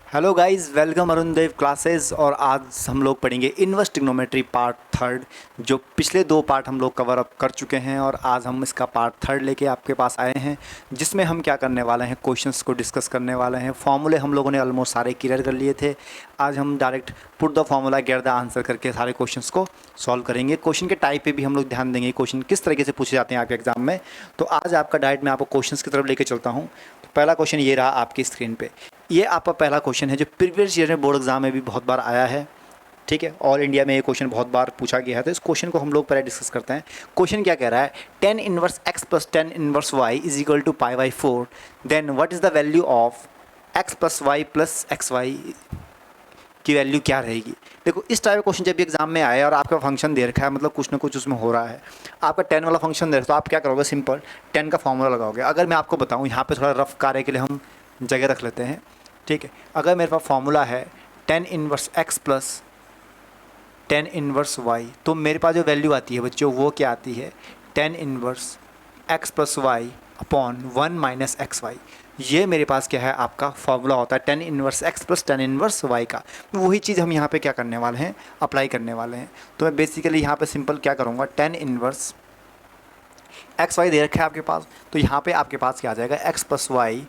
Hello guys, welcome Arun देव classes. और आज हम लोग पढ़ेंगे इनवर्स ट्रिग्नोमेट्री पार्ट थर्ड। जो पिछले दो पार्ट हम लोग कवर अप कर चुके हैं और आज हम इसका पार्ट थर्ड लेके आपके पास आए हैं, जिसमें हम क्या करने वाले हैं, क्वेश्चंस को डिस्कस करने वाले हैं। फॉर्मूले हम लोगों ने ऑलमोस्ट सारे क्लियर कर लिए थे। आज हम direct put the formula get the answer करके सारे क्वेश्चंस को सॉल्व करेंगे। क्वेश्चन के टाइप पे भी हम लोग ध्यान देंगे, क्वेश्चन किस तरीके से पूछे जाते हैं आपके एग्जाम में। तो आज आपका डायरेक्ट मैं आपको क्वेश्चंस की तरफ लेके चलता हूँ। तो पहला क्वेश्चन ये रहा आपकी स्क्रीन पे। ये आपका पहला क्वेश्चन है जो प्रीवियस ईयर में बोर्ड एग्जाम में भी बहुत बार आया है। ठीक है, ऑल इंडिया में ये क्वेश्चन बहुत बार पूछा गया है। तो इस क्वेश्चन को हम लोग पहले डिस्कस करते हैं। क्वेश्चन क्या कह रहा है, tan inverse x plus tan inverse y is equal to pi by four, then what is the value of x plus y plus x y की वैल्यू क्या रहेगी। देखो, इस टाइप का क्वेश्चन जब भी एग्जाम में आया और आपका फंक्शन दे रखा है, मतलब कुछ ना कुछ उसमें हो रहा है, आपका 10 वाला फंक्शन दे रखा है, तो आप क्या करोगे, सिंपल 10 का फॉर्मूला लगाओगे। अगर मैं आपको बताऊं, यहाँ पे थोड़ा रफ कार्य के लिए हम जगह रख लेते हैं। ठीक है, अगर मेरे पास फॉर्मूला है 10 inverse x plus 10 inverse y, तो मेरे पास जो वैल्यू आती है बच्चों वो क्या आती है, 10 inverse x plus y upon 1 minus x y. ये मेरे पास क्या है, आपका फॉर्मूला होता है 10 inverse x plus 10 inverse y का। वही चीज़ हम यहाँ पे क्या करने वाले हैं, अप्लाई करने वाले हैं। तो मैं बेसिकली यहाँ पे सिंपल क्या करूँगा, 10 इनवर्स एक्स वाई दे रखा है आपके पास, तो यहाँ पे आपके पास क्या आ जाएगा, x plus y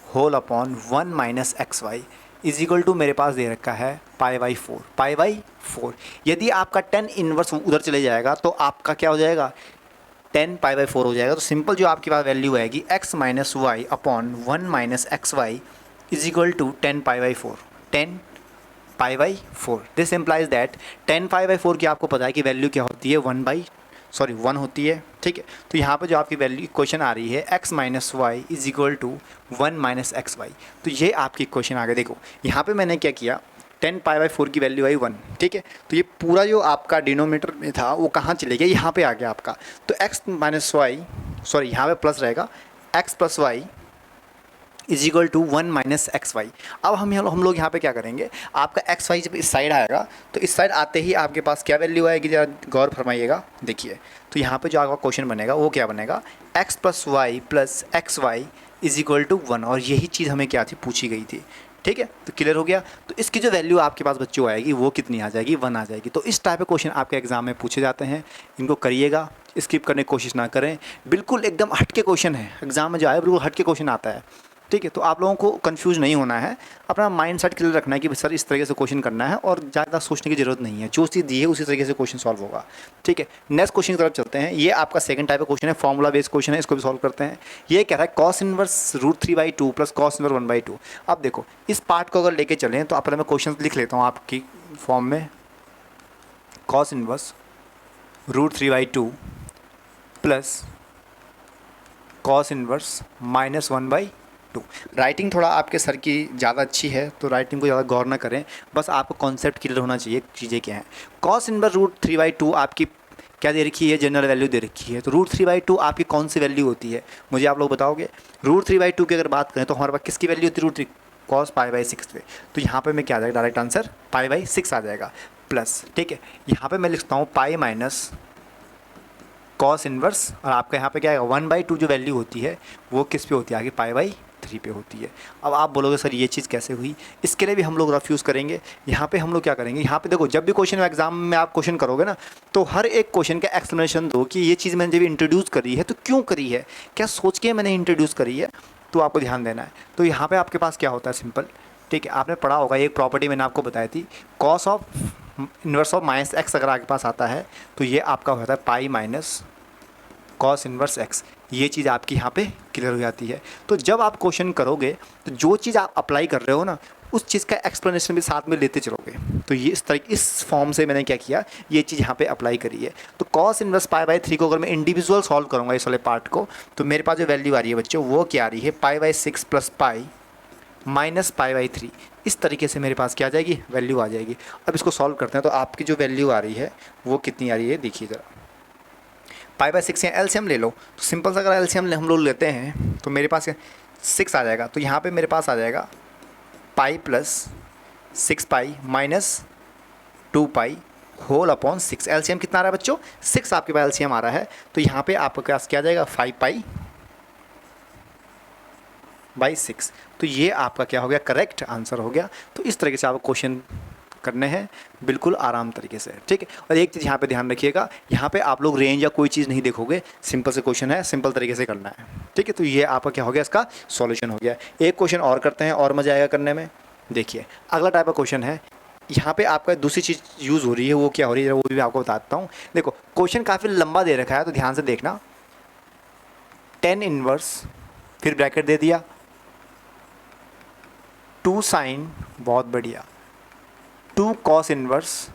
whole upon 1 minus x y is equal to मेरे पास दे रखा है pi by four, pi by four. यदि आपका 10 इनवर्स उधर चले जाएगा तो आपका क्या हो जाएगा, 10 पाई बाई फोर हो जाएगा। तो सिंपल जो आपके पास वैल्यू आएगी, x minus y upon 1 minus x y is equal to 10 pi by four, 10 pi by four. This implies that 10 pi by four की आपको पता है कि वैल्यू क्या होती है, 1 होती है। ठीक है, तो यहाँ पे जो आपकी वैल्यू इक्वेशन आ रही है, x minus y is equal to 1 minus x y, तो ये आपकी इक्वेशन आ गई। देखो यहाँ पे मैंने क्या किया, 10 पाई बाई फोर की वैल्यू आई 1। ठीक है, तो ये पूरा जो आपका डिनोमीटर में था वो कहाँ चले गया, यहाँ पे आ गया आपका। तो एक्स माइनस वाई, सॉरी यहाँ पे प्लस रहेगा, x plus y is equal to 1 minus x y. अब हम लोग यहाँ पे क्या करेंगे, आपका एक्स वाई जब इस साइड आएगा तो इस साइड आते ही आपके पास क्या वैल्यू आएगी, जरा गौर फरमाइएगा। देखिए, तो यहाँ पे जो आपका क्वेश्चन बनेगा वो क्या बनेगा, x plus y plus x y is equal to 1। और यही चीज़ हमें क्या थी, पूछी गई थी। ठीक है, तो क्लियर हो गया। तो इसकी जो वैल्यू आपके पास बच्चों आएगी वो कितनी आ जाएगी, 1 आ जाएगी। तो इस टाइप के क्वेश्चन आपके एग्जाम में पूछे जाते हैं, इनको करिएगा, स्किप करने की कोशिश ना करें। बिल्कुल एकदम हटके क्वेश्चन है, एग्जाम में जो आए बिल्कुल हटके क्वेश्चन आता है। ठीक है, तो आप लोगों को कंफ्यूज नहीं होना है, अपना माइंड सेट क्लियर रखना है कि सर इस तरीके से क्वेश्चन करना है और ज़्यादा सोचने की ज़रूरत नहीं है, जो चीज़ दी है उसी तरीके से क्वेश्चन सॉल्व होगा। ठीक है, नेक्स्ट क्वेश्चन की तरफ चलते हैं। ये आपका सेकंड टाइप का क्वेश्चन है, फॉर्मूला बेस्ड क्वेश्चन है, इसको भी सॉल्व करते हैं। ये कह रहा है cos inverse root 3/2 plus cos inverse 1/2। अब देखो, इस पार्ट को अगर लेके चलें तो पहले मैं क्वेश्चन लिख लेता हूँ आपकी फॉर्म में। Cos inverse root 3/2 plus cos inverse minus 1/2। Writing थोड़ा आपके सर की ज़्यादा अच्छी है, तो राइटिंग को ज़्यादा गौर ना करें, बस आपको कॉन्सेप्ट क्लियर होना चाहिए चीज़ें क्या हैं। कॉस इनवर्स रूट 3/2 आपकी क्या दे रखी है, जनरल वैल्यू दे रखी है। तो रूट 3/2 आपकी कौन सी वैल्यू होती है, मुझे आप लोग बताओगे। रूट 3/2 की अगर बात करें तो हमारे पास किसकी वैल्यू होती है, रूट 3 कॉस पाई बाई 6 पे। तो यहाँ पे मैं क्या आ जाएगा, डायरेक्ट आंसर पाई बाई 6 आ जाएगा प्लस। ठीक है, यहाँ पे मैं लिखता हूँ पाई माइनस कॉस इनवर्स, और आपका यहाँ पे क्या है, 1/2 जो वैल्यू होती है वो किस पे होती है, आगे पाई बाई 3 पे होती है। अब आप बोलोगे सर ये चीज़ कैसे हुई, इसके लिए भी हम लोग रफ यूज़ करेंगे। यहाँ पे हम लोग क्या करेंगे, यहाँ पे देखो, जब भी क्वेश्चन एग्जाम में आप क्वेश्चन करोगे ना, तो हर एक क्वेश्चन का एक्सप्लेनेशन दो कि ये चीज़ मैंने जब इंट्रोड्यूस करी है तो क्यों करी है, क्या सोच के मैंने इंट्रोड्यूस करी है, तो आपको ध्यान देना है। तो यहाँ पर आपके पास क्या होता है, सिंपल। ठीक है, आपने पढ़ा होगा, एक प्रॉपर्टी मैंने आपको बताई थी, cos of inverse of minus x अगर आपके पास आता है तो ये आपका होता है pi minus cos inverse x. ये चीज़ आपकी यहाँ पे क्लियर हो जाती है। तो जब आप क्वेश्चन करोगे तो जो चीज़ आप अप्लाई कर रहे हो ना, उस चीज़ का एक्सप्लेनेशन भी साथ में लेते चलोगे। तो ये इस फॉर्म से मैंने क्या किया, ये चीज़ यहाँ पे अप्लाई करी है। तो कॉस इनवर्स पाई बाई 3 को अगर मैं इंडिविजुअल सॉल्व करूँगा इस वाले पार्ट को, तो मेरे पास जो वैल्यू आ रही है बच्चों वो क्या आ रही है, pi by 6 plus pi minus pi by 3। इस तरीके से मेरे पास क्या आ जाएगी, वैल्यू आ जाएगी। अब इसको सॉल्व करते हैं, तो आपकी जो वैल्यू आ रही है वो कितनी आ रही है, देखिए ज़रा। पाई बाई 6 या एलसीएम ले लो, तो सिंपल सा अगर एलसीएम हम लोग लेते हैं तो मेरे पास 6 आ जाएगा। तो यहाँ पे मेरे पास आ जाएगा पाई प्लस 6 पाई माइनस 2 पाई होल अपॉन 6। एलसीएम कितना आ रहा है बच्चों, 6 आपके पास एलसीएम आ रहा है। तो यहाँ पे आपके पास क्या आ जाएगा, 5 पाई बाई 6। तो ये आपका क्या हो गया, करेक्ट आंसर हो गया। तो इस तरीके से आपको क्वेश्चन करने हैं बिल्कुल आराम तरीके से, ठीक है। और एक चीज़ यहाँ पे ध्यान रखिएगा, यहाँ पे आप लोग रेंज या कोई चीज़ नहीं देखोगे, सिंपल से क्वेश्चन है, सिंपल तरीके से करना है, ठीक है। तो ये आपका क्या हो गया, इसका सॉल्यूशन हो गया। एक क्वेश्चन और करते हैं और मज़ा आएगा करने में। देखिए अगला टाइप का क्वेश्चन है, यहाँ पे आपका दूसरी चीज़ यूज़ हो रही है, वो क्या हो रही है वो भी मैं आपको बताता हूँ। देखो क्वेश्चन काफ़ी लंबा दे रखा है, तो ध्यान से देखना। 10 इनवर्स, फिर ब्रैकेट दे दिया, 2 साइन, बहुत बढ़िया, 2 कॉस इनवर्स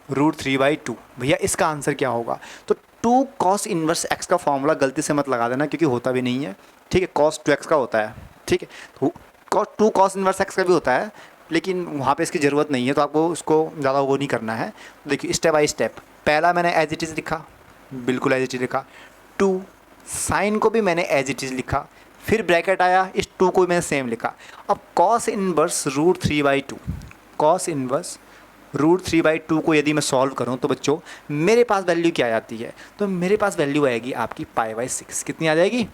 √3/2। भैया इसका आंसर क्या होगा, तो 2 कॉस इनवर्स x का फॉर्मूला गलती से मत लगा देना, क्योंकि होता भी नहीं है, ठीक है। कॉस 2x का होता है, ठीक है। तो 2 कॉस इनवर्स x का भी होता है, लेकिन वहाँ पे इसकी ज़रूरत नहीं है, तो आपको उसको ज़्यादा वो नहीं करना है। देखिए स्टेप बाय स्टेप, पहला मैंने एज इट इज़ लिखा, बिल्कुल एज इट इज़ लिखा। 2 साइन को भी मैंने एज इट इज़ लिखा, फिर ब्रैकेट आया, इस 2 को भी मैंने सेम लिखा। अब कॉस इनवर्स √3/2, कॉस इनवर्स √3/2 को यदि मैं सॉल्व करूं तो बच्चों मेरे पास वैल्यू क्या आ जाती है, तो मेरे पास वैल्यू आएगी आपकी π/6। कितनी आ जाएगी,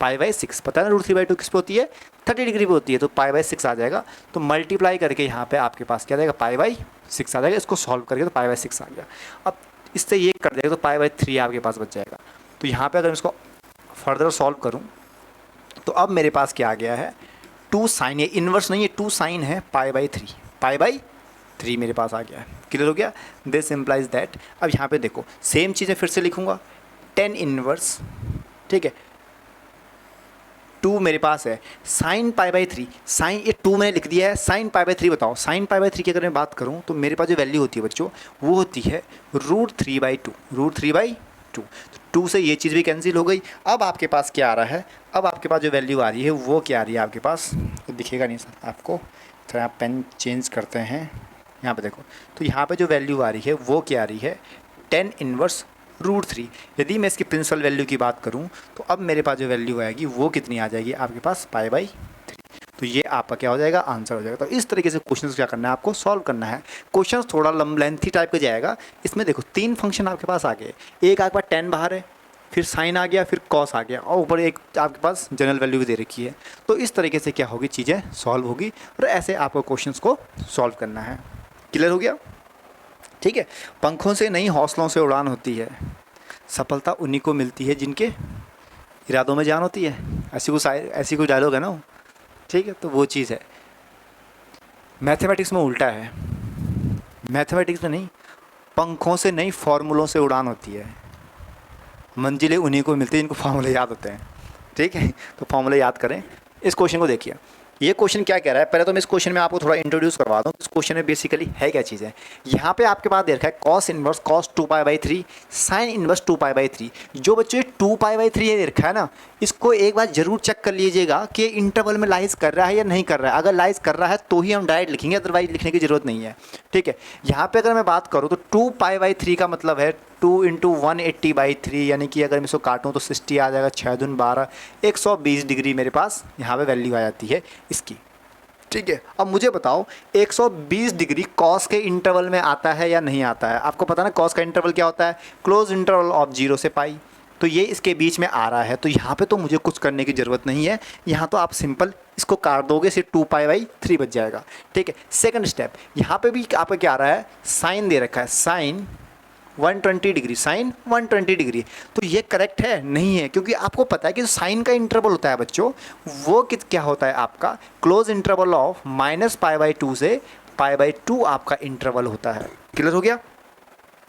π/6। पता है ना √3/2 किस पे होती है, 30 डिग्री पे होती है, तो π/6 आ जाएगा। तो मल्टीप्लाई करके यहाँ पे आपके पास क्या आ जाएगा, π/6 आ जाएगा। इसको सॉल्व करके तो π/6 आ गया। अब इससे ये कर देगा तो π/3 आपके पास बच जाएगा। तो यहाँ पर अगर इसको फर्दर सॉल्व करूँ तो अब मेरे पास क्या आ गया है, 2 साइन, ये इन्वर्स नहीं है, 2 साइन है π/3, π/3 मेरे पास आ गया है। क्लियर हो गया, दिस इम्प्लाइज दैट। अब यहाँ पे देखो सेम चीज़ें फिर से लिखूँगा, 10 इनवर्स, ठीक है, 2 मेरे पास है, साइन π/3, साइन ये 2 मैंने लिख दिया है, साइन π/3 बताओ। साइन π/3 की अगर मैं बात करूँ तो मेरे पास जो वैल्यू होती है बच्चों वो होती है √3/2, √3/2। 2 से ये चीज़ भी कैंसिल हो गई। अब आपके पास क्या आ रहा है, अब आपके पास जो वैल्यू आ रही है वो क्या आ रही है आपके पास, तो दिखेगा नहीं सर आपको, तो आप पेन चेंज करते हैं, यहाँ पे देखो। तो यहाँ पे जो वैल्यू आ रही है वो क्या आ रही है, 10 इनवर्स √3। यदि मैं इसकी प्रिंसिपल वैल्यू की बात करूँ तो अब मेरे पास जो वैल्यू आएगी वो कितनी आ जाएगी आपके पास, π/3। तो ये आपका क्या हो जाएगा, आंसर हो जाएगा। तो इस तरीके से क्वेश्चन क्या करना है, आपको सॉल्व करना है। क्वेश्चन थोड़ा लेंथी टाइप का जाएगा। इसमें देखो 3 फंक्शन आपके पास आ गए, एक आपके पास 10 बाहर है, फिर साइन आ गया, फिर कॉस आ गया, और ऊपर एक आपके पास जनरल वैल्यू भी दे रखी है। तो इस तरीके से क्या होगी, चीज़ें सॉल्व होगी, और ऐसे आपको क्वेश्चंस को सॉल्व करना है। क्लियर हो गया, ठीक है। पंखों से नहीं हौसलों से उड़ान होती है, सफलता उन्हीं को मिलती है जिनके इरादों में जान होती है। ऐसी कोई डायलॉग है ना, ठीक है। तो वो चीज़ है, मैथमेटिक्स में उल्टा है, मैथमेटिक्स में नहीं, पंखों से नहीं फॉर्मूलों से उड़ान होती है, मंजिलें उन्हीं को मिलती हैं जिनको फार्मूले याद होते हैं, ठीक है। तो फार्मूले याद करें। इस क्वेश्चन को देखिए, ये क्वेश्चन क्या कह रहा है, पहले तो मैं इस क्वेश्चन में आपको थोड़ा इंट्रोड्यूस करवा दूँ। इस क्वेश्चन में बेसिकली है क्या चीज़ है, यहाँ पे आपके पास दे रखा है cos inverse cos 2π/3, sine inverse 2π/3। जो बच्चों ये 2π/3 दे रखा है ना, इसको एक बार जरूर चेक कर लीजिएगा कि इंटरवल में लाइज कर रहा है या नहीं कर रहा है। अगर लाइज कर रहा है तो ही हम डायरेक्ट लिखेंगे, अदरवाइज लिखने की जरूरत नहीं है, ठीक है। यहाँ पे अगर मैं बात करूँ तो 2π/3 का मतलब है 2 × 180/3, यानी कि अगर मैं इसको काटूँ तो 60 आ जाएगा, 6 दूनी 12, 120 डिग्री मेरे पास यहाँ पे वैल्यू आ जाती है इसकी, ठीक है। अब मुझे बताओ 120 डिग्री कॉस के इंटरवल में आता है या नहीं आता है। आपको पता ना कॉस का इंटरवल क्या होता है, क्लोज इंटरवल ऑफ 0 से पाई। तो ये इसके बीच में आ रहा है, तो यहाँ पे तो मुझे कुछ करने की ज़रूरत नहीं है, यहाँ तो आप सिंपल इसको काट दोगे, सिर्फ 2π/3 बच जाएगा, ठीक है। सेकंड स्टेप, यहाँ पे भी आपका क्या आ रहा है, साइन दे रखा है, साइन 120 डिग्री, साइन 120 डिग्री। तो ये करेक्ट है, नहीं है, क्योंकि आपको पता है कि जो साइन का इंटरवल होता है बच्चों, वो क्या होता है आपका, क्लोज इंटरवल ऑफ -π/2 से π/2 आपका इंटरवल होता है। क्लियर हो गया।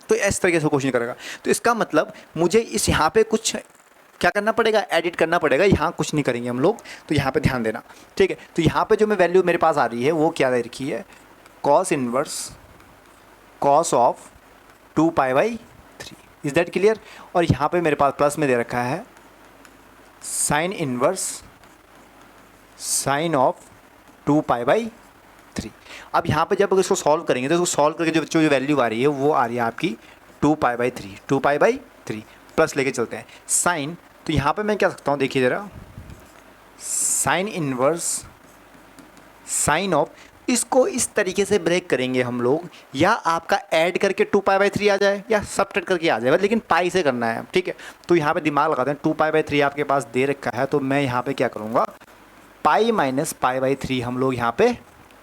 तो इस तरीके से क्वेश्चन करेगा। तो इसका मतलब मुझे इस यहाँ पे कुछ क्या करना पड़ेगा, एडिट करना पड़ेगा। यहाँ कुछ नहीं करेंगे हम लोग, तो यहाँ पे ध्यान देना, ठीक है। तो यहाँ पे जो मैं वैल्यू मेरे पास आ रही है वो क्या दे रखी है, cos inverse cos of 2π/3। Is that clear. और यहाँ पे मेरे पास प्लस में दे रखा है साइन इनवर्स साइन ऑफ 2π/3। अब यहाँ पे जब अगर इसको सॉल्व करेंगे तो इसको सॉल्व करके जो वैल्यू आ रही है वो आ रही है आपकी 2π/3, 2π/3 प्लस लेके चलते हैं साइन। तो यहाँ पे मैं क्या सकता हूँ, देखिए ज़रा, साइन इनवर्स साइन ऑफ, इसको इस तरीके से ब्रेक करेंगे हम लोग, या आपका ऐड करके 2π/3 आ जाए या सब्ट्रैक्ट करके आ जाए, लेकिन पाई से करना है, ठीक है। तो यहाँ पे दिमाग लगाते हैं, 2π/3 आपके पास दे रखा है, तो मैं यहाँ पे क्या करूँगा, पाई माइनस पाई बाई 3 हम लोग यहाँ पे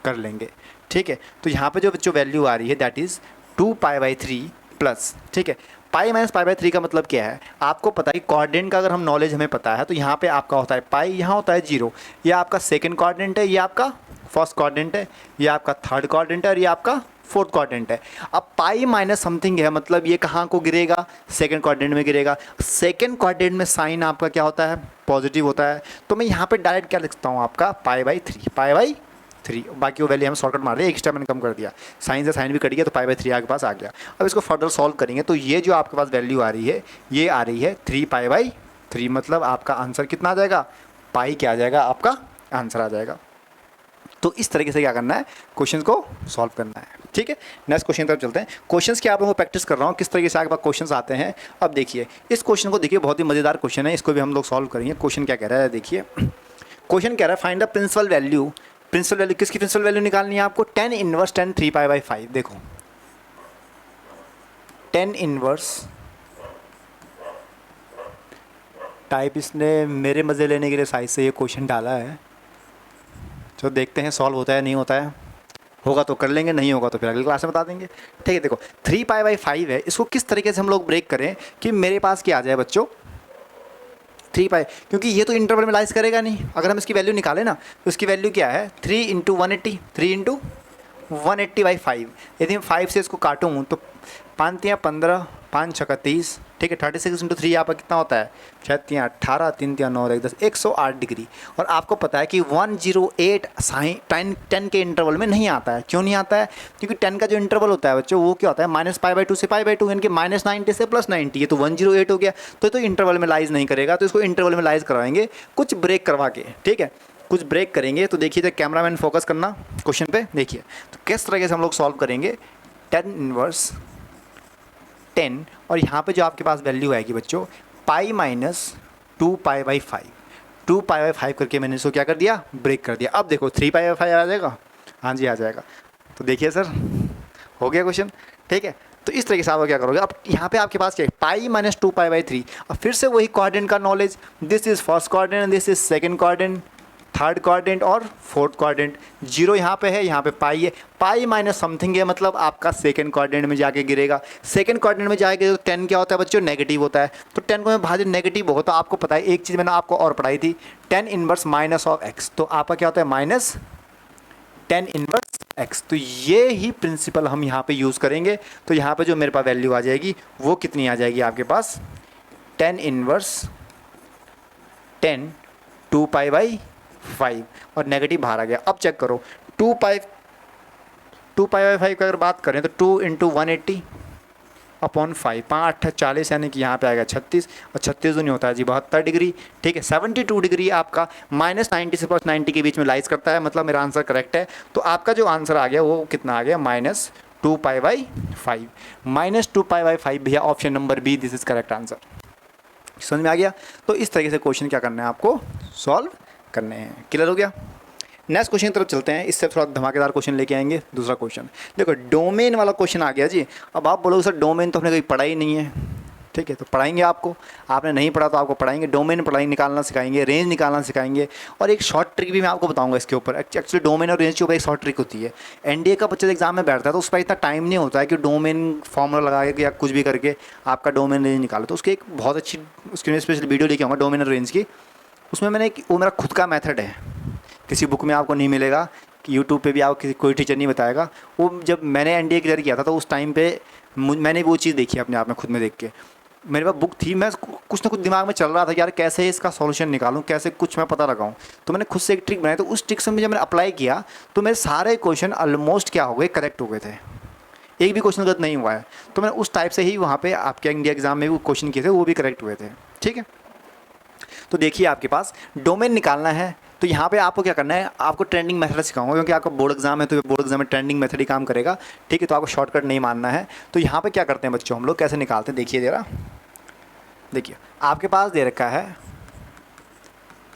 कर लेंगे, ठीक है। तो यहाँ पे जो वैल्यू आ रही है that is 2 pi by 3 plus, ठीक है। पाई माइनस पाई बाई 3 का मतलब क्या है, आपको पता है कि कोऑर्डिनेट का अगर हम नॉलेज हमें पता है तो यहाँ पे आपका होता है पाई, यहाँ होता है 0। ये आपका सेकंड कोऑर्डिनेट है, ये आपका फर्स्ट कोऑर्डिनेट है, ये आपका थर्ड कोऑर्डिनेट है और ये आपका फोर्थ कोऑर्डिनेट है। अब पाई माइनस समथिंग है मतलब ये कहाँ को गिरेगा, सेकंड कोऑर्डिनेट में गिरेगा। सेकंड कोऑर्डिनेट में साइन आपका क्या होता है, पॉजिटिव होता है। तो मैं यहाँ पे डायरेक्ट क्या लिखता हूँ आपका पाई बाई 3, पाई बाई 3। बाकी वो वैल्यू हम शॉर्टकट मार दिया, एक स्टेप मैंने कम कर दिया, साइन से साइन भी कट गया तो पाई बाई 3 आपके पास आ गया। अब इसको फर्दर सॉल्व करेंगे तो ये जो आपके पास वैल्यू आ रही है ये आ रही है 3 पाई बाई 3, मतलब आपका आंसर कितना आ जाएगा, पाई क्या आ जाएगा, आपका आंसर आ जाएगा। तो इस तरीके से क्या करना है, क्वेश्चन को सॉल्व करना है, ठीक है। नेक्स्ट क्वेश्चन तरफ चलते हैं। क्वेश्चंस की आप लोगों को प्रैक्टिस कर रहा हूँ किस तरीके से आपके पास क्वेश्चंस आते हैं। अब देखिए इस क्वेश्चन को देखिए, बहुत ही मज़ेदार क्वेश्चन है, इसको भी हम लोग सॉल्व करेंगे। क्वेश्चन क्या कह रहा है, देखिए क्वेश्चन कह रहा है find the principal value. Principal value किसकी प्रिंसिपल वैल्यू निकालनी है आपको, tan inverse tan 3 pi by 5। देखो tan इनवर्स टाइप इसने मेरे मज़े लेने के लिए साइज से ये क्वेश्चन डाला है, तो देखते हैं सॉल्व होता है नहीं होता है। होगा तो कर लेंगे, नहीं होगा तो फिर अगली क्लास में बता देंगे, ठीक है। देखो 3 पाई बाई 5 है, इसको किस तरीके से हम लोग ब्रेक करें कि मेरे पास क्या आ जाए बच्चों, 3 पाई, क्योंकि ये तो इंटरवल में लाइज करेगा नहीं। अगर हम इसकी वैल्यू निकालें ना तो इसकी वैल्यू क्या है 3 इंटू 180, 3 इंटू 180 बाई 5। यदि मैं 5 से इसको काटूँ तो 5 तियाँ 15, 5 छक्का 30, ठीक है। 36 इंटू 3 यहाँ पर कितना होता है, 6 तियाँ 18, 3 तियाँ 9, 10, 108 डिग्री। और आपको पता है कि 108 साइन 10 के इंटरवल में नहीं आता है। क्यों नहीं आता है, क्योंकि 10 का जो इंटरवल होता है बच्चों वो क्या होता है, माइनस पाई बाई 2 से पाई बाई 2, यानी कि माइनस 90 से प्लस 90। ये तो 108 हो गया, तो इंटरवल में लाइज नहीं करेगा, तो इसको इंटरवल में लाइज करवाएंगे कुछ ब्रेक करवा के, ठीक है। कुछ ब्रेक करेंगे तो देखिए, तो कैमरामैन फोकस करना क्वेश्चन पे, देखिए तो किस तरीके से हम लोग सॉल्व करेंगे। tan इनवर्स 10 और यहाँ पे जो आपके पास वैल्यू आएगी बच्चों pi minus 2 pi by 5, 2 pi by 5 करके मैंने इसको क्या कर दिया, ब्रेक कर दिया। अब देखो 3 पाई बाई 5 आ जाएगा, हाँ जी आ जाएगा। तो देखिए सर हो गया क्वेश्चन, ठीक है। तो इस तरीके से आप क्या करोगे, अब यहाँ पे आपके पास क्या है पाई माइनस 2 पाई बाई 3। अब फिर से वही कोऑर्डिनेट का knowledge, this is first coordinate, this is second coordinate, third coordinate और फोर्थ कोऑर्डिनेट। 0 यहाँ पे है, यहाँ पे पाई है, पाई माइनस समथिंग है मतलब आपका सेकंड कोऑर्डिनेट में जाके गिरेगा। सेकंड कोऑर्डिनेट में जाएगा तो 10 क्या होता है बच्चों, नेगेटिव होता है। तो 10 को मैं भाजित नेगेटिव हो, तो आपको पता है एक चीज़ मैंने आपको और पढ़ाई थी, tan inverse minus of x, तो आपका क्या होता है माइनस tan इनवर्स x। तो ये ही प्रिंसिपल हम यहाँ पे यूज़ करेंगे। तो यहाँ पे जो मेरे पास वैल्यू आ जाएगी वो कितनी आ जाएगी आपके पास, tan इनवर्स 10 2 पाई बाई 5 और नेगेटिव बाहर आ गया। अब चेक करो 2 पाई बाई 5 की अगर बात करें तो 2 इंटू 180 अपॉन 5, 5 8 40, यानी कि यहाँ पे आएगा 36, और 36 नहीं होता है जी 72 डिग्री, ठीक है। 72 डिग्री आपका माइनस 90 से प्लस 90 के बीच में लाइज करता है, मतलब मेरा आंसर करेक्ट है। तो आपका जो आंसर आ गया वो कितना आ गया, minus 2 pi by 5, minus 2 pi by 5 भैया option number B, this is correct answer. समझ में आ गया। तो इस तरीके से क्वेश्चन क्या करना है आपको, सॉल्व करने हैं। क्लियर हो गया। नेक्स्ट क्वेश्चन की तरफ चलते हैं, इससे थोड़ा धमाकेदार क्वेश्चन लेके आएंगे। दूसरा क्वेश्चन देखो, डोमेन वाला क्वेश्चन आ गया जी। अब आप बोलोगे सर डोमेन तो हमने कभी पढ़ा ही नहीं है, ठीक है। तो पढ़ाएंगे आपको, आपने नहीं पढ़ा तो आपको पढ़ाएंगे। डोमेन पढ़ाई निकालना सिखाएंगे, रेंज निकालना सिखाएंगे, और एक शॉर्ट ट्रिक भी मैं आपको बताऊंगा इसके ऊपर। एक्चुअली डोमेन और रेंज के ऊपर एक शॉर्ट ट्रिक होती है। एनडीए का बच्चा एग्जाम में बैठता है तो उस पर इतना टाइम नहीं होता है कि डोमेन फॉर्मूला लगा के या कुछ भी करके आपका डोमेन रेंज निकालो। तो उसकी एक बहुत अच्छी उसकी स्पेशल वीडियो लेके आऊँगा डोमेन और रेंज की। उसमें मैंने वो मेरा खुद का मेथड है, किसी बुक में आपको नहीं मिलेगा, कि यूट्यूब पे भी आपको किसी कोई टीचर नहीं बताएगा। वो जब मैंने एनडीए क्लियर किया था तो उस टाइम पे मैंने वो चीज़ देखी अपने आप में, खुद में देख के। मेरे पास बुक थी, मैं कुछ ना कुछ दिमाग में चल रहा था कि यार कैसे इसका सॉल्यूशन निकालूं, कैसे कुछ मैं पता लगाऊं। तो मैंने खुद से एक ट्रिक बनाई, तो उस ट्रिक से जब मैंने अप्लाई किया तो मेरे सारे क्वेश्चन ऑलमोस्ट क्या हो गए, करेक्ट हो गए थे। एक भी क्वेश्चन गलत नहीं हुआ है। तो मैंने उस टाइप से ही वहाँ पर आपके इंडिया एग्जाम में भी क्वेश्चन किए थे, वो भी करेक्ट हुए थे, ठीक है। तो देखिए आपके पास डोमेन निकालना है, तो यहाँ पे आपको क्या करना है, आपको ट्रेंडिंग मेथड सिखाऊंगा, क्योंकि आपका बोर्ड एग्जाम है तो बोर्ड एग्जाम में ट्रेंडिंग मेथड ही काम करेगा, ठीक है। तो आपको शॉर्टकट नहीं मानना है। तो यहाँ पे क्या करते हैं बच्चों, हम लोग कैसे निकालते हैं, देखिए जरा। देखिए आपके पास दे रखा है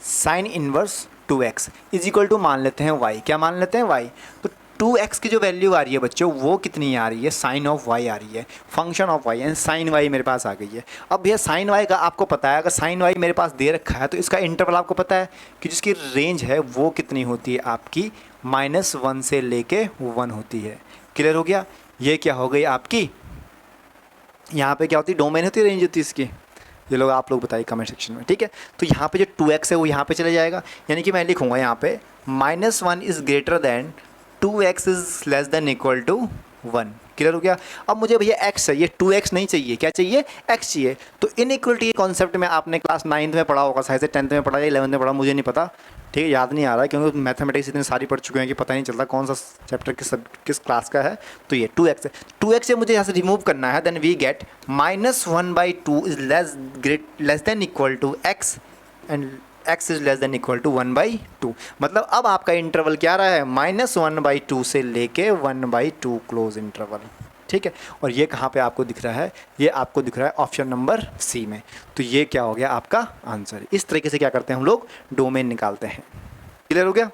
sine inverse 2x is equal to मान लेते हैं y। क्या मान लेते हैं y। तो 2x की जो वैल्यू आ रही है बच्चों वो कितनी आ रही है, साइन ऑफ y आ रही है, function of y and sine y मेरे पास आ गई है। अब भैया साइन y का आपको पता है, अगर साइन y मेरे पास दे रखा है तो इसका इंटरवल आपको पता है कि जिसकी रेंज है वो कितनी होती है आपकी, -1 से लेके 1 होती है। क्लियर हो गया? ये क्या हो गई आपकी, यहाँ पे क्या होती है, डोमेन होती है, रेंज होती है इसकी। ये लोग आप लोग बताइए कमेंट सेक्शन में, ठीक है। तो यहाँ पे जो 2x है वो यहाँ पे चले जाएगा, यानी कि मैं लिखूँगा यहाँ पे -1 is greater than 2x is less than equal to 1। Clear हो गया? अब मुझे भैया x चाहिए, 2x नहीं चाहिए, क्या चाहिए, x चाहिए। तो इनइक्वलिटी के कॉन्सेप्ट में आपने क्लास 9th में पढ़ा होगा, शायद से 10th में पढ़ा या 11th में पढ़ा, मुझे नहीं पता, ठीक है, याद नहीं आ रहा है क्योंकि मैथमेटिक्स इतनी सारी पढ़ चुके हैं कि पता नहीं चलता कौन सा चैप्टर किस क्लास का है। तो ये 2x है, 2x से मुझे यहाँ से रिमूव करना है, then we get -1/2 is less than equal to x and x is less than equal to 1/2। मतलब अब आपका इंटरवल क्या रहा है, -1/2 से लेके 1/2 क्लोज इंटरवल, ठीक है। और ये कहाँ पे आपको दिख रहा है, ये आपको दिख रहा है ऑप्शन नंबर सी में। तो ये क्या हो गया आपका आंसर। इस तरीके से क्या करते हैं हम लोग, डोमेन निकालते हैं। क्लियर हो गया?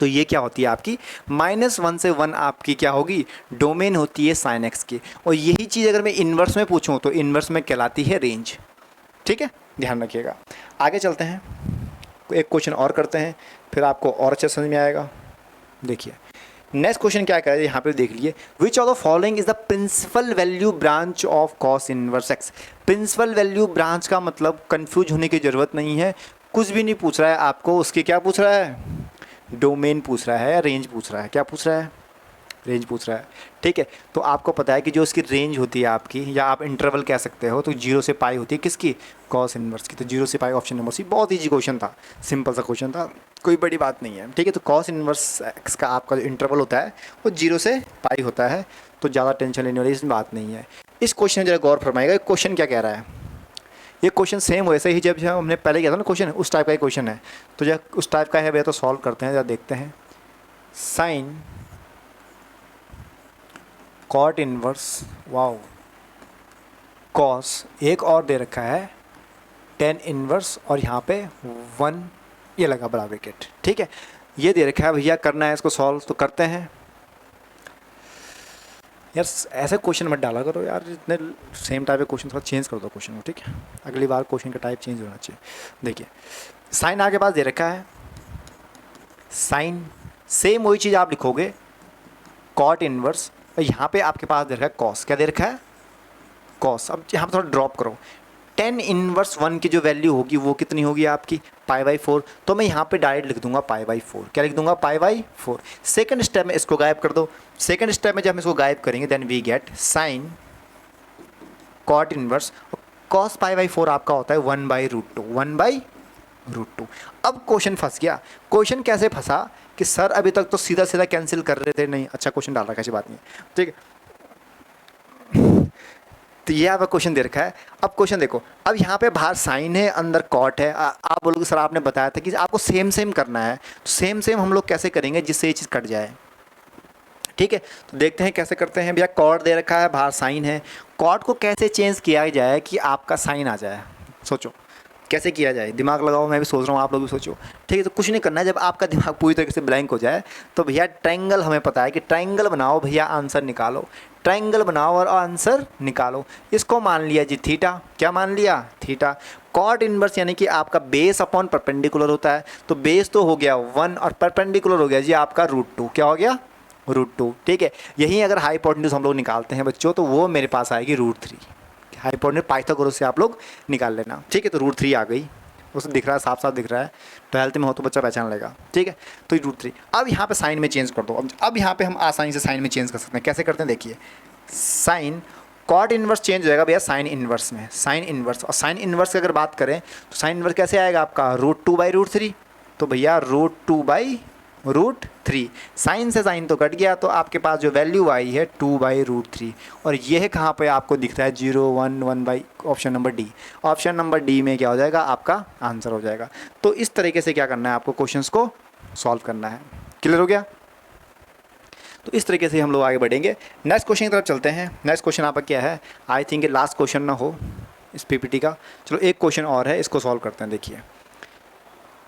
तो ये क्या होती है आपकी, -1 से 1 आपकी क्या होगी, डोमेन होती है साइन एक्स की। और यही चीज़ अगर मैं इन्वर्स में पूछूं तो इन्वर्स में कहलाती है रेंज, ठीक है, ध्यान रखिएगा। आगे चलते हैं, एक क्वेश्चन और करते हैं, फिर आपको और अच्छा समझ में आएगा। देखिए नेक्स्ट क्वेश्चन क्या कह रहा है, यहाँ पे देख लीजिए, which of the following is the principal value branch of cos inverse x. Principal value branch का मतलब कंफ्यूज होने की ज़रूरत नहीं है, कुछ भी नहीं पूछ रहा है आपको, उसकी क्या पूछ रहा है, डोमेन पूछ रहा है या रेंज पूछ रहा है, क्या पूछ रहा है, रेंज पूछ रहा है, ठीक है। तो आपको पता है कि जो इसकी रेंज होती है आपकी, या आप इंटरवल कह सकते हो, तो 0 से पाई होती है किसकी, कॉस इनवर्स की। तो 0 से पाई ऑप्शन नंबर सी, बहुत ईजी क्वेश्चन था, सिंपल सा क्वेश्चन था, कोई बड़ी बात नहीं है, ठीक है। तो कॉस इनवर्स एक्स का आपका जो इंटरवल होता है वो 0 से पाई होता है, तो ज़्यादा टेंशन लेने वाली इस बात नहीं है। इस क्वेश्चन में जरा गौर फरमाएगा, क्वेश्चन क्या कह रहा है, ये क्वेश्चन सेम वैसे ही जब हमने पहले किया था ना क्वेश्चन, उस टाइप का ही क्वेश्चन है। तो जब उस टाइप का है भैया तो सॉल्व करते हैं, जरा देखते हैं। Sine cot inverse, wow, cos, एक और दे रखा है टेन इनवर्स, और यहाँ पे 1 ये लगा बड़ा ब्रैकेट, ठीक है। ये दे रखा है भैया, करना है इसको सॉल्व, तो करते हैं। यार ऐसे क्वेश्चन मत डाला करो यार, इतने सेम टाइप के क्वेश्चन, थोड़ा चेंज कर दो क्वेश्चन को, ठीक है। अगली बार क्वेश्चन का टाइप चेंज होना चाहिए। देखिए साइन आगे पास दे रखा है, साइन सेम वही चीज़ आप लिखोगे, कॉट इनवर्स, और यहाँ पे आपके पास दे रखा है कॉस, क्या दे रखा है, कॉस। अब यहाँ पर थोड़ा ड्रॉप करो, 10 इनवर्स 1 की जो वैल्यू होगी वो कितनी होगी आपकी, π/4। तो मैं यहाँ पे डायरेक्ट लिख दूंगा π/4, क्या लिख दूंगा, π/4। सेकंड स्टेप में इसको गायब कर दो, सेकंड स्टेप में जब हम इसको गायब करेंगे then we get sine cot inverse, cos π/4 आपका होता है 1/√2, 1/√2। अब क्वेश्चन फंस गया। क्वेश्चन कैसे फंसा कि सर अभी तक तो सीधा सीधा कैंसिल कर रहे थे, नहीं अच्छा क्वेश्चन डाल रखा है, ऐसी बात नहीं है, ठीक है। तो ये आपका क्वेश्चन दे रखा है। अब क्वेश्चन देखो, अब यहाँ पे बाहर साइन है, अंदर कॉट है। आप बोलोगे सर आपने बताया था कि आपको सेम सेम करना है, तो सेम सेम हम लोग कैसे करेंगे जिससे ये चीज़ कट जाए, ठीक है। तो देखते हैं कैसे करते हैं। भैया कॉट दे रखा है, बाहर साइन है, कॉट को कैसे चेंज किया जाए कि आपका साइन आ जाए, सोचो कैसे किया जाए, दिमाग लगाओ, मैं भी सोच रहा हूँ, आप लोग भी सोचो, ठीक है। तो कुछ नहीं करना है, जब आपका दिमाग पूरी तरीके से ब्लैंक हो जाए तो भैया ट्रायंगल, हमें पता है कि ट्रायंगल बनाओ भैया, आंसर निकालो, ट्रायंगल बनाओ और आंसर निकालो। इसको मान लिया जी थीटा, क्या मान लिया, थीटा। कॉट इनवर्स यानी कि आपका बेस अपॉन परपेंडिकुलर होता है, तो बेस तो हो गया 1 और परपेंडिकुलर हो गया जी आपका √2, क्या हो गया, √2, ठीक है। यही अगर हाइपोटेन्यूज हम लोग निकालते हैं बच्चों, तो वो मेरे पास आएगी √3। हाइपोटेन्यूज पाइथागोरस से आप लोग निकाल लेना, ठीक है। तो √3 आ गई, उसे दिख रहा है, साफ साफ दिख रहा है, 12th में हो तो बच्चा पहचान लेगा, ठीक है। तो √3। अब यहाँ पे साइन में चेंज कर दो। अब यहाँ पे हम आसानी से साइन में चेंज कर सकते हैं, कैसे करते हैं देखिए। साइन कॉट इनवर्स चेंज हो जाएगा भैया साइन इनवर्स में, साइन इनवर्स। और साइन इनवर्स की अगर बात करें तो साइन इनवर्स कैसे आएगा आपका, √2/√3। तो भैया √2/√3, साइन से साइन तो कट गया, तो आपके पास जो वैल्यू आई है 2/√3। और ये है कहाँ पे आपको दिख रहा है 0 1 1 option number D. Option number D में क्या हो जाएगा, आपका आंसर हो जाएगा। तो इस तरीके से क्या करना है आपको, क्वेश्चंस को सॉल्व करना है। क्लियर हो गया? तो इस तरीके से हम लोग आगे बढ़ेंगे। नेक्स्ट क्वेश्चन की तरफ चलते हैं। नेक्स्ट क्वेश्चन आपका क्या है, आई थिंक ये लास्ट क्वेश्चन ना हो इस पीपीटी का। चलो एक क्वेश्चन और है, इसको सॉल्व करते हैं। देखिए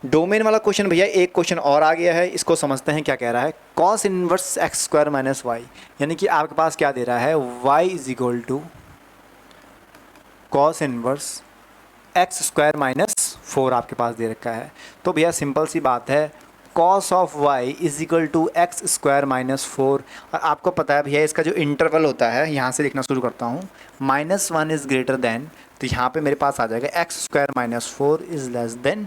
डोमेन वाला क्वेश्चन भैया एक क्वेश्चन और आ गया है, इसको समझते हैं क्या कह रहा है। Cos inverse x square minus y, यानी कि आपके पास क्या दे रहा है, y is equal to cos inverse x square minus 4 आपके पास दे रखा है। तो भैया सिंपल सी बात है, cos of y is equal to x square minus 4। और आपको पता है भैया इसका जो इंटरवल होता है, यहाँ से लिखना शुरू करता हूँ, -1 इज़ ग्रेटर देन, तो यहाँ पे मेरे पास आ जाएगा x square minus 4 is less then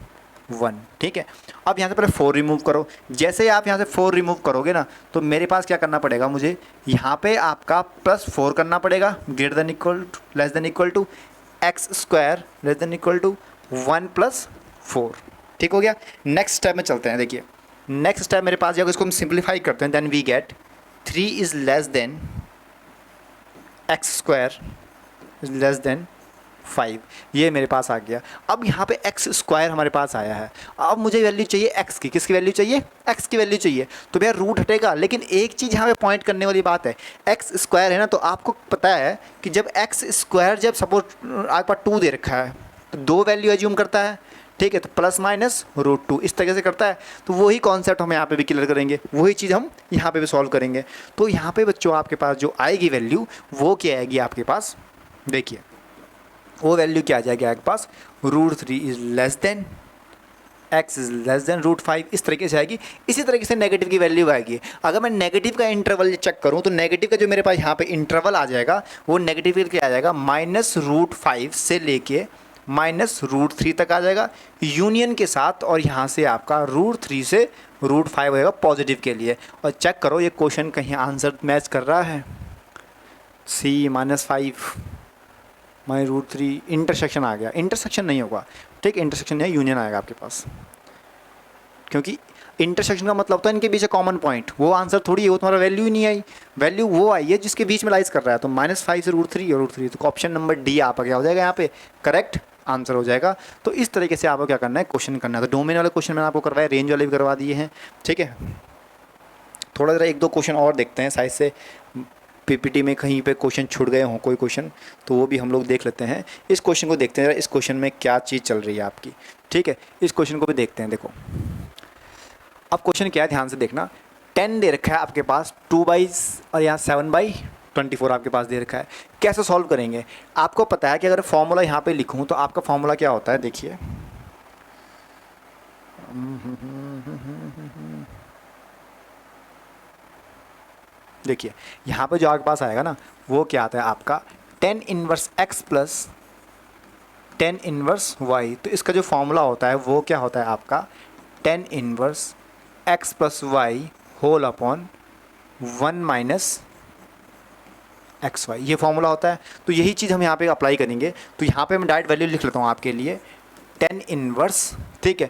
1। ठीक है, अब यहाँ से पहले 4 रिमूव करो। जैसे ही आप यहाँ से 4 रिमूव करोगे ना, तो मेरे पास क्या करना पड़ेगा, मुझे यहाँ पे आपका +4 करना पड़ेगा, greater than equal to less than equal to x square less than equal to 1 + 4। ठीक हो गया। नेक्स्ट स्टेप में चलते हैं। देखिए नेक्स्ट स्टेप मेरे पास जाएगा, इसको हम सिंप्लीफाई करते हैं, then we get 3 is less than x square is less than 5। ये मेरे पास आ गया। अब यहाँ पे एक्स स्क्वायर हमारे पास आया है। अब मुझे वैल्यू चाहिए एक्स की। किसकी वैल्यू चाहिए, एक्स की वैल्यू चाहिए। तो भैया रूट हटेगा, लेकिन एक चीज़ यहाँ पे पॉइंट करने वाली बात है, एक्स स्क्वायर है ना, तो आपको पता है कि जब एक्स स्क्वायर, जब सपोज आपके पास 2 दे रखा है, तो 2 वैल्यू एज्यूम करता है। ठीक है, तो +-√2 इस तरीके से करता है। तो वही कॉन्सेप्ट हम यहाँ पे भी क्लियर करेंगे, वही चीज़ हम यहाँ पे भी सॉल्व करेंगे। तो यहाँ पे बच्चों आपके पास जो आएगी वैल्यू, वो क्या आएगी आपके पास, देखिए वो वैल्यू क्या आ जाएगी आपके पास, √3 is less then x is less than √5, इस तरीके से आएगी। इसी तरीके से नेगेटिव की वैल्यू आएगी। अगर मैं नेगेटिव का इंटरवल चेक करूं, तो नेगेटिव का जो मेरे पास यहाँ पे इंटरवल आ जाएगा, वो नेगेटिव क्या आ जाएगा, -√5 से लेके -√3 तक आ जाएगा यूनियन के साथ। और यहाँ से आपका √3 से √5 होएगा पॉजिटिव के लिए। और चेक करो ये क्वेश्चन कहीं आंसर मैच कर रहा है, C -5 -√3 इंटरसेक्शन आ गया। इंटरसेक्शन नहीं होगा, ठीक, इंटरसेक्शन नहीं, यूनियन आएगा आपके पास, क्योंकि इंटरसेक्शन का मतलब होता है इनके बीच कॉमन पॉइंट। वो आंसर थोड़ी है, वो तुम्हारा वैल्यू ही नहीं आई, वैल्यू वो आई है जिसके बीच में लाइज कर रहा है। तो -5 से √3 और √3, तो ऑप्शन नंबर डी आपका क्या हो जाएगा, यहाँ पे करेक्ट आंसर हो जाएगा। तो इस तरीके से आपको क्या करना है, क्वेश्चन करना है। तो डोमेन वाले क्वेश्चन मैंने आपको करवाया, रेंज वाले भी करवा दिए हैं। ठीक है, थोड़ा ज़रा 1-2 क्वेश्चन और देखते हैं साइज से, पीपीटी में कहीं पे क्वेश्चन छूट गए हों कोई क्वेश्चन, तो वो भी हम लोग देख लेते हैं। इस क्वेश्चन को देखते हैं, इस क्वेश्चन में क्या चीज़ चल रही है आपकी। ठीक है, इस क्वेश्चन को भी देखते हैं। देखो अब क्वेश्चन क्या है, ध्यान से देखना। 10 दे रखा है आपके पास 2/, और यहाँ 7/24 आपके पास दे रखा है। कैसे सॉल्व करेंगे, आपको पता है कि अगर फॉर्मूला यहाँ पे लिखूँ तो आपका फॉर्मूला क्या होता है, देखिए देखिए यहाँ पे जो आपके पास आएगा ना, वो क्या आता है आपका tan inverse x plus tan inverse y। तो इसका जो फॉर्मूला होता है वो क्या होता है आपका tan inverse x plus y whole upon 1 - xy, ये फॉर्मूला होता है। तो यही चीज़ हम यहाँ पे अप्लाई करेंगे। तो यहाँ पे मैं डायरेक्ट वैल्यू लिख लेता हूँ आपके लिए, tan इनवर्स, ठीक है,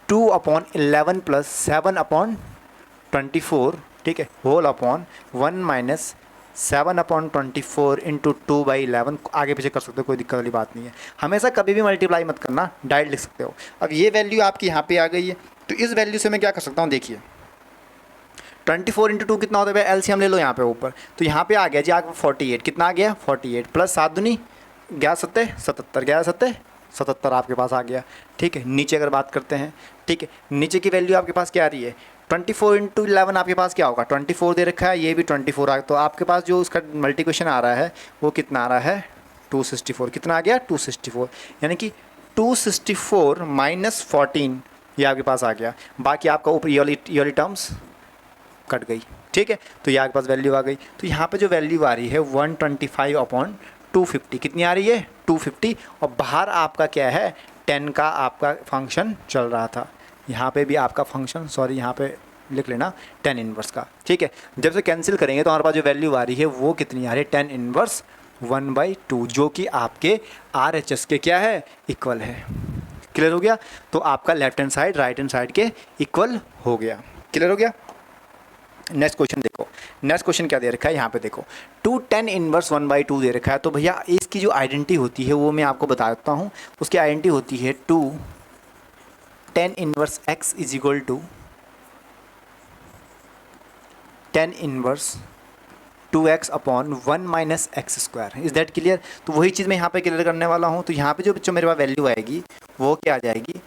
2/11 प्लस 7/24, ठीक है, होल अपॉन 1 - 7/24 इंटू 2/11। आगे पीछे कर सकते हो, कोई दिक्कत वाली बात नहीं है। हमेशा कभी भी मल्टीप्लाई मत करना, डायरेक्ट लिख सकते हो। अब ये वैल्यू आपकी यहाँ पे आ गई है, तो इस वैल्यू से मैं क्या कर सकता हूँ, देखिए 24 इंटू 2 कितना होता है, एलसीएम ले लो यहाँ पे ऊपर। तो यहाँ पे आ गया जी आपको 48, कितना आ गया 48 प्लस 7 दूनी 11 सत्ते 77, 11 सत्ते 77 आपके पास आ गया। ठीक है, नीचे अगर बात करते हैं, ठीक है, नीचे की वैल्यू आपके पास क्या आ रही है, 24 इंटू 11 आपके पास क्या होगा, 24 दे रखा है, ये भी 24 आ, तो आपके पास जो उसका मल्टीप्लिकेशन आ रहा है वो कितना आ रहा है 264। कितना आ गया 264, यानी कि 264 माइनस 14 ये आपके पास आ गया। बाकी आपका ऊपर ईयरली टर्म्स कट गई। ठीक है, तो ये आपके पास वैल्यू आ गई। तो यहाँ पे जो वैल्यू आ रही है 125/250, कितनी आ रही है 250। और बाहर आपका क्या है 10 का आपका फंक्शन चल रहा था। यहाँ पे भी आपका फंक्शन, सॉरी यहाँ पे लिख लेना 10 इनवर्स का। ठीक है, जब से कैंसिल करेंगे तो हमारे पास जो वैल्यू आ रही है वो कितनी आ रही है 10 इनवर्स 1/2, जो कि आपके RHS के क्या है इक्वल है। क्लियर हो गया, तो आपका left hand side right hand side के इक्वल हो गया। क्लियर हो गया। नेक्स्ट क्वेश्चन देखो, नेक्स्ट क्वेश्चन क्या दे रखा है यहाँ पे देखो, 2 tan इनवर्स 1/2 दे रखा है। तो भैया इसकी जो आइडेंटिटी होती है वो मैं आपको बता देता हूँ। उसकी आइडेंटिटी होती है 2 tan inverse x is equal to tan inverse 2x upon 1 minus x square. Is that clear. तो वही चीज़ मैं यहाँ पे क्लियर करने वाला हूँ। तो यहाँ पे जो बच्चों मेरे पास वैल्यू आएगी वो क्या आ जाएगी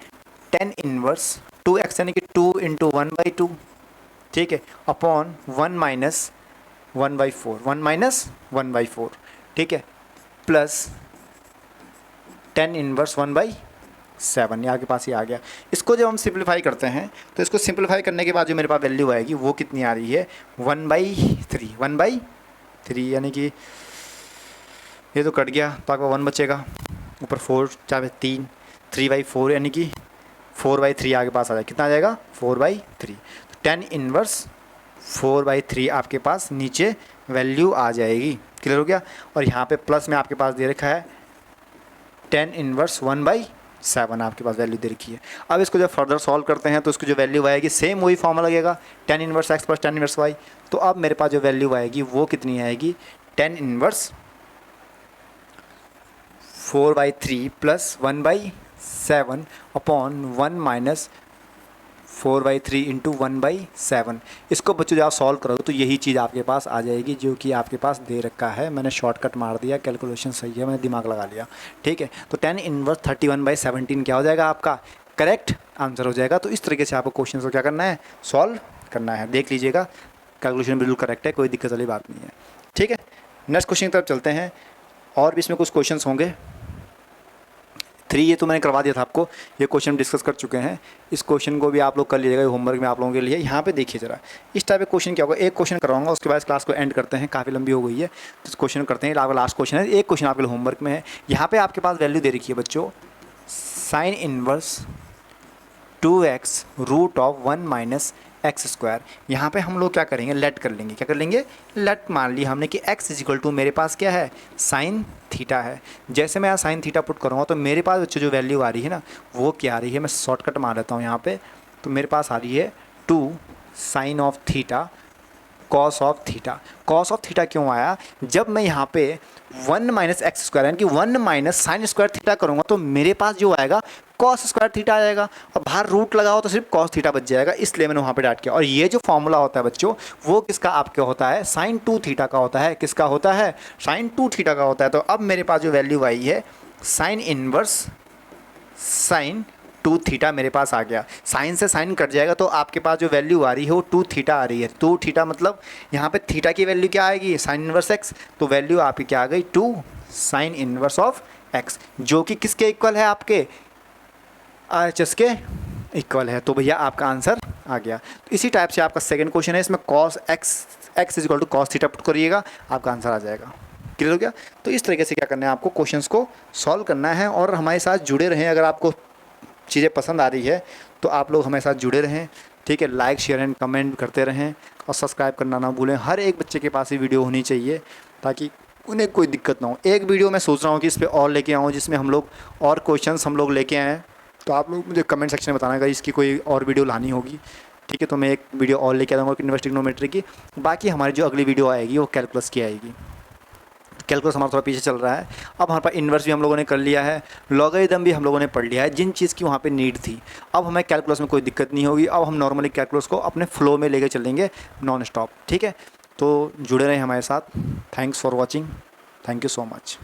टेन इनवर्स 2x यानी कि 2 इंटू 1/2, ठीक है, अपॉन 1 माइनस 1/4, 1 माइनस 1/4, ठीक है, प्लस टेन इनवर्स 1/7, ये आपके पास ही आ गया। इसको जब हम सिंप्लीफाई करते हैं तो इसको सिंप्लीफाई करने के बाद जो मेरे पास वैल्यू आएगी वो कितनी आ रही है, 1/3, 1/3 यानी कि ये तो कट गया तो आपका 1 बचेगा, ऊपर 4 4 3, 3/4 यानी कि 4/3 आपके पास आ जाएगा। कितना आ जाएगा, 4/3। तो टेन इनवर्स 4/3 आपके पास नीचे वैल्यू आ जाएगी। क्लियर हो गया। और यहाँ पे प्लस में आपके पास दे रखा है टेन इनवर्स 1/7 आपके पास वैल्यू दे रखी है। अब इसको जब फर्दर सॉल्व करते हैं तो इसको जो वैल्यू आएगी सेम वही फॉर्मूला लगेगा, tan inverse x plus tan inverse y. तो अब मेरे पास जो वैल्यू आएगी वो कितनी आएगी, tan inverse 4/3 plus 1/7 upon 1 minus 4/3 into 1/7। इसको बच्चों जब आप सॉल्व करोगे तो यही चीज़ आपके पास आ जाएगी जो कि आपके पास दे रखा है। मैंने शॉर्टकट मार दिया, कैलकुलेशन सही है, मैंने दिमाग लगा लिया, ठीक है। तो टेन इनवर्स 31/17 क्या हो जाएगा, आपका करेक्ट आंसर हो जाएगा। तो इस तरीके से आपको क्वेश्चन को क्या करना है, सॉल्व करना है। देख लीजिएगा कैलकुलेशन बिल्कुल करेक्ट है, कोई दिक्कत वाली बात नहीं है, ठीक है। नेक्स्ट क्वेश्चन की तरफ चलते हैं। और भी इसमें कुछ क्वेश्चन होंगे। 3 ये तो मैंने करवा दिया था आपको, ये क्वेश्चन डिस्कस कर चुके हैं। इस क्वेश्चन को भी आप लोग कर लीजिएगा, होमवर्क में आप लोगों के लिए। यहाँ पे देखिए ज़रा, इस टाइप के क्वेश्चन क्या होगा, एक क्वेश्चन करवाऊंगा उसके बाद इस क्लास को एंड करते हैं, काफ़ी लंबी हो गई है। तो इस क्वेश्चन करते हैं, आपका लास्ट क्वेश्चन है, एक क्वेश्चन आपके लिए होमवर्क में है। यहाँ पर आपके पास वैल्यू दे रखी है बच्चों, sine inverse 2x root of 1 minus x square. यहाँ पे हम लोग क्या करेंगे, लेट कर लेंगे। क्या कर लेंगे, लेट मान ली हमने कि x इजिकल टू मेरे पास क्या है, साइन थीटा है। जैसे मैं यहाँ साइन थीटा पुट करूँगा तो मेरे पास बच्चों जो वैल्यू आ रही है ना वो क्या आ रही है, मैं शॉर्टकट मार लेता हूँ यहाँ पे। तो मेरे पास आ रही है 2 sine of theta cos of theta. Cos of theta क्यों आया, जब मैं यहाँ पे 1 माइनस एक्स स्क्वायर यानी कि 1 माइनस साइन स्क्वायर थीटा करूँगा तो मेरे पास जो आएगा कॉस स्क्वायर थीटा आ जाएगा, और बाहर रूट लगा हो तो सिर्फ कॉस थीटा बच जाएगा, इसलिए मैंने वहाँ पे डाट किया। और ये जो फॉर्मूला होता है बच्चों वो किसका आपके होता है, साइन 2 थीटा का होता है। किसका होता है, साइन 2 थीटा का होता है। तो अब मेरे पास जो वैल्यू आई है साइन इनवर्स साइन 2 थीटा मेरे पास आ गया। साइन से साइन कट जाएगा तो आपके पास जो वैल्यू आ रही है वो 2 थीटा आ रही है। 2 थीटा मतलब यहाँ पे थीटा की वैल्यू क्या आएगी, साइन इनवर्स एक्स। तो वैल्यू आपकी क्या आ गई, 2 साइन इनवर्स ऑफ एक्स, जो कि किसके इक्वल है, आपके RHS के इक्वल है। तो भैया आपका आंसर आ गया। तो इसी टाइप से आपका सेकंड क्वेश्चन है, इसमें cos x is equal to cos theta put करिएगा, आपका आंसर आ जाएगा। क्लियर हो गया। तो इस तरीके से क्या करना है, आपको क्वेश्चंस को सॉल्व करना है और हमारे साथ जुड़े रहें। अगर आपको चीज़ें पसंद आ रही है तो आप लोग हमारे साथ जुड़े रहें, ठीक है। लाइक शेयर एंड कमेंट करते रहें और सब्सक्राइब करना ना भूलें। हर एक बच्चे के पास ये वीडियो होनी चाहिए ताकि उन्हें कोई दिक्कत ना हो। एक वीडियो मैं सोच रहा हूँ कि इस पर और लेके आऊँ जिसमें हम लोग और क्वेश्चंस हम लोग लेके आएँ। तो आप लोग मुझे कमेंट सेक्शन में बताना अगर इसकी कोई और वीडियो लानी होगी, ठीक है। तो मैं एक वीडियो और लेके आऊँगा इन्वर्स ट्रिग्नोमेट्री की। बाकी हमारी जो अगली वीडियो आएगी वो कैलकुलस की आएगी। कैलकुलस हमारा थोड़ा पीछे चल रहा है। अब हमारे पास इन्वर्स भी हम लोगों ने कर लिया है, लॉगरिथम भी हम लोगों ने पढ़ लिया है, जिन चीज़ की वहाँ पे नीड थी। अब हमें कैलकुलस में कोई दिक्कत नहीं होगी। अब हम नॉर्मली कैलकुलस को अपने फ्लो में लेके चलेंगे नॉन स्टॉप, ठीक है। तो जुड़े रहें हमारे साथ। Thanks for watching, thank you so much.